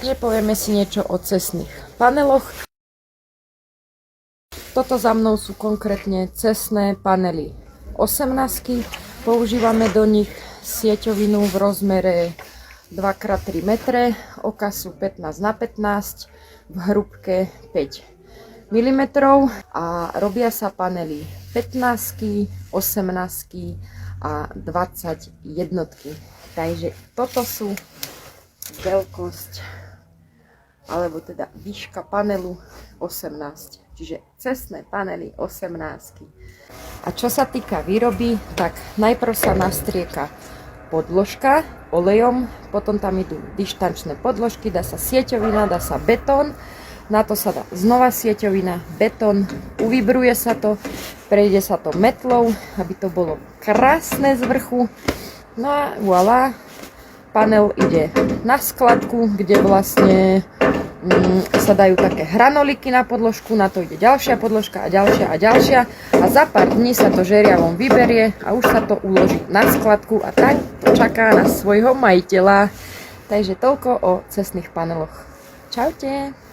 Takže povieme si niečo o cestných paneloch. Toto za mnou sú konkrétne cestné panely 18. Používame do nich sieťovinu v rozmere 2x3 metre, oka sú 15x15, v hrúbke 5 mm a robia sa panely 15, 18 a 21. Takže toto sú veľkosť, alebo teda výška panelu 18, čiže cestné panely 18. A čo sa týka výroby, tak najprv sa nastrieka podložka olejom, potom tam idú dištančné podložky, dá sa sieťovina, dá sa betón, na to sa dá znova sieťovina, betón, uvibruje sa to, prejde sa to metlou, aby to bolo krásne z vrchu. No a voilà, panel ide na skladku, kde vlastne sa dajú také hranolíky na podložku, na to ide ďalšia podložka a ďalšia a ďalšia a za pár dní sa to žeriavom vyberie a už sa to uloží na skladku a tak to čaká na svojho majiteľa. Takže toľko o cestných paneloch. Čaute!